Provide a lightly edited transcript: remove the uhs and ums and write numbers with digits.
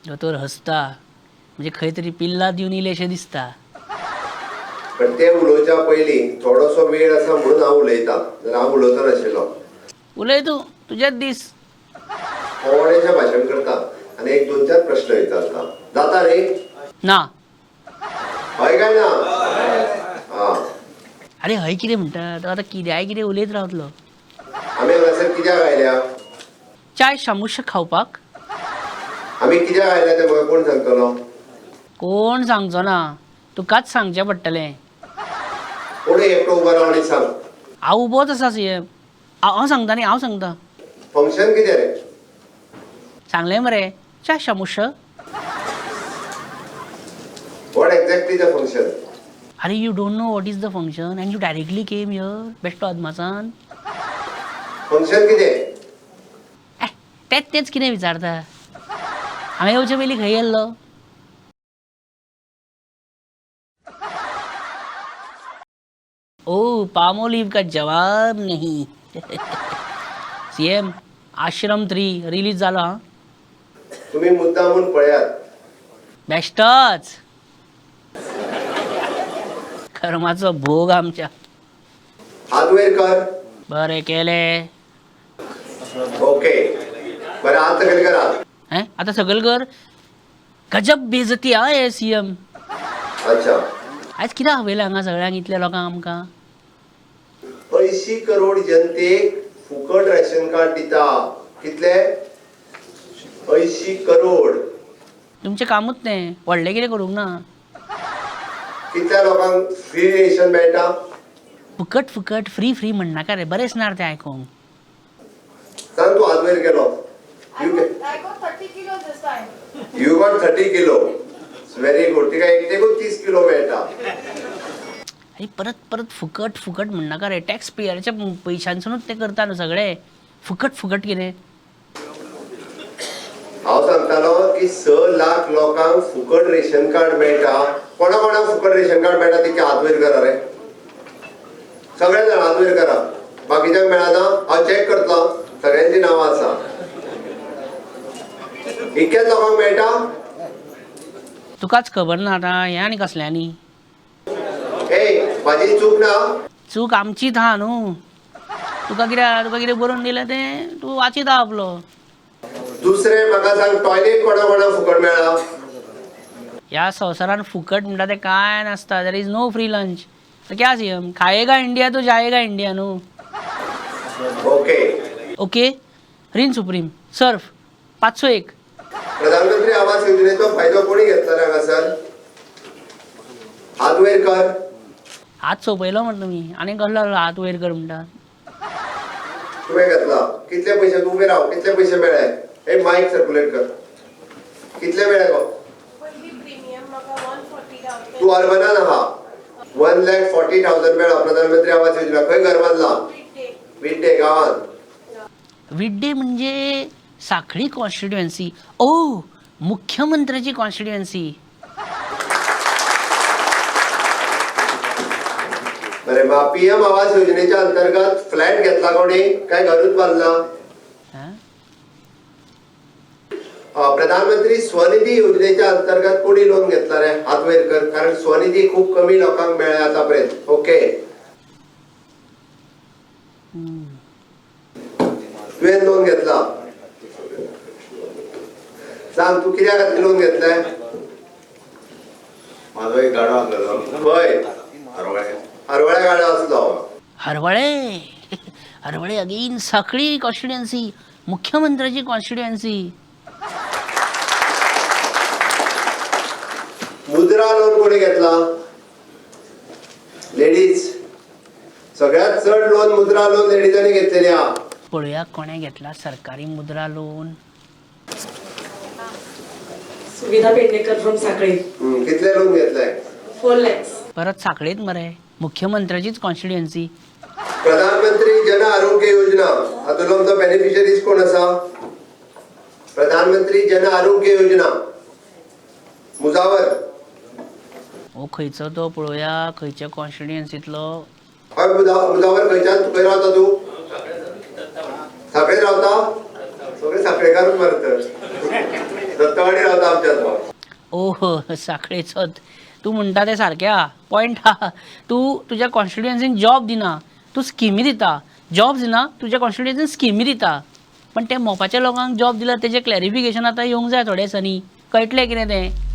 दोतोर हसता म्हणजे खंय तरी पिल्ला दिवन इलेशें दिसता. पण ते उलोवच्या पयलीं थोडोसो वेळ आसा म्हणून हांव उलयतां, जाल्यार हांव उलोवचो नाशिल्लो. उलय तूं, तुजेच दीस. थोडेशें भाशण करता आनी एक दोन चार प्रश्न विचारता. जाता न्ही? ना. हय काय ना? हां. अरे हय कितें म्हणटा तो आतां कित्याय कितें उलयत रावतलो. आमी हांगासर कित्याक आयल्या? चाय शामुश खावपाक. आमी कित्याक आयल्या तें म्हाका कोण सांगतलो? कोण सांगचो ना, तुकाच सांगचें पडटलें. कोण एकटो उबो राव आनी सांग. हांव उबोच आसा सीएम. हांव सांगता न्ही, हांव सांगता. फंक्शन कितें रे? सांगलें मरे, चाय शामुश. What exactly the function? अरे you don't know what is the function and you directly came here बेश्टो अदमासान. फंक्शन कितें? तेच कितें विचारता. हांवें येवचे पयलीं खंय गेल्लो? ओह पामोलिव का जवाब नहीं. सीएम आश्रम 3 रिलीज जाला हां. तुमी मुद्दामून पळयात. बेश्टोच कर्माचो भोग आमच्या. हात वयर कर. बरें केलें. ओके. बरें हात सकयल करा. आतां सकयल कर. गजब बेजती हा हे सीएम. अच्छा. आयज कित्याक आपयलें हांगा सगळ्यांक इतल्या लोकांक आमकां? 80 करोड जनतेक फुकट रॅशन कार्ड दिता. कितले? 80 करोड. तुमचें कामूच तें, व्हडलें कितें करूंक ना. कितल्या लोकांक फ्री रेशन मेळटा? फुकट फुकट फ्री फ्री म्हणनाका रे, बरें दिसना तें आयकूंक. सांग तूं हात वयर केलो. I got 30 kilos this time. You got 30 kilo. Very good. तिका एकटेकूच 30 किलो मेळटा. अरे परत परत फुकट फुकट म्हणनाका रे. टॅक्स पेयरच्या पयशांसूनच तें करता न्हू सगळें. फुकट फुकट कितें? हांव सांगतालो की 6 लाख लोकांक फुकट रेशन कार्ड मेळटा. कोणा कोणाक फुकट रेशन कार्ड मेळटा तिचे हात वयर करा रे. सगळे जाण हात वयर करा. बाकीच्यांक मेळना? हांव चॅक करतलो. सगळ्यांची नांवां आसा. इतक्याच लोकांक मेळटा? तुकाच खबर ना आतां हें आनी कसल्यांनी. म्हाजी चूक ना? चूक आमचीच हा न्हू. तुका कितें बरोवन दिलें तें तूं वाचीत आहा आपलो. दुसरें म्हाका सांग, टॉयलेट कोणा कोणाक फुकट मेळ्ळा? ह्या संवसारान फुकट म्हणटा तें कांय नासता. There is no free lunch. क्या सीएम खाएगा इंडिया तो जाएगा इंडिया न्हू. Okay. Okay. Rin Supreme Surf 501. प्रधानमंत्री आवास योजनेचो फायदो कोणी घेतला हांगासर? हात वयर कर. हात सोंपयलो म्हणटा तुमी आनी कसलो हात वयर कर म्हणटा. तुवें घेतला. कितले पयशे? तूं उबे राव. कितले पयशे मेळ्ळे? मायक सर्क्युलेट कर. कितले मेळ्ळे गो? पहिली प्रीमियम म्हाका 140 गावता. तूं अर्बनान आहा. 1,40,000 मेळ्ळा प्रधानमंत्री आवास योजना. खंय घर बांदला? विड्डे गांवांत. विड्डे म्हणजे साखळी कॉन्स्टिट्युएन्सी. ओ मुख्यमंत्र्याची कॉन्स्टिट्युएन्सी. बरे मग पीएम आवास योजनेच्या अंतर्गत फ्लॅट घेतला कोणी काय घरूच बांधला? प्रधानमंत्री स्वनिधी योजनेच्या अंतर्गत कोणी लोन घेतला रे? हात वयर कर. कारण स्वनिधी खूप कमी लोकांक मेळ्ळा आतापर्यंत. ओके. तुवें लोन घेतला. सांग तू कित्या खातीर लोन घेतलाय? माझो एक गाडो आसलेलो. हय. हरवळ्या गाडो आसलो. हरवळे अगेन साखळी कॉन्स्टिट्युएन्सी. मुख्यमंत्र्याची कॉन्स्टिट्युएन्सी. मुद्रा लोन कोणी घेतला? लेडीज. सगळ्यात चड लोन मुद्रा लोन लेडीजांनी घेतलेली हा. पळया कोणे घेतला सरकारी मुद्रा लोन. सुविधा पेडणेकर फ्रॉम साखळी. कितले लोन घेतलाय? 4 lakhs. परत साखळीत मरे. मुख्यमंत्र्याचीच कॉन्स्टिट्युएन्सी. प्रधानमंत्री जन आरोग्य योजना हातूंतलो आमचो बेनिफिशरीज कोण आसा? प्रधानमंत्री जन आरोग्य योजना मुजावर. हो खंयचो तो पळोवया खंयच्या कॉन्स्टिट्युएन्सीतलो. हय मुजावर खंयच्यान खंय रावता तूं? साखळेत रावता? सगळे साखळेकारूच मरत. दत्तवाडी रावता आमच्याच भाग. ओह साखळेचोत तू म्हणटा ते सारकें आहा पॉयंट आहा तू तुज्या कॉन्स्टिट्युएन्सीक जॉब दिना तू स्किमी दिता जॉब दिना तुज्या कॉन्स्टिट्युएन्सीक स्किमी दिता पण ते मोपाच्या लोकांक जॉब दिला तेजें क्लॅरिफिकेशन आतां येवंक जाय थोड्या दिसांनी कळटलें कितें तें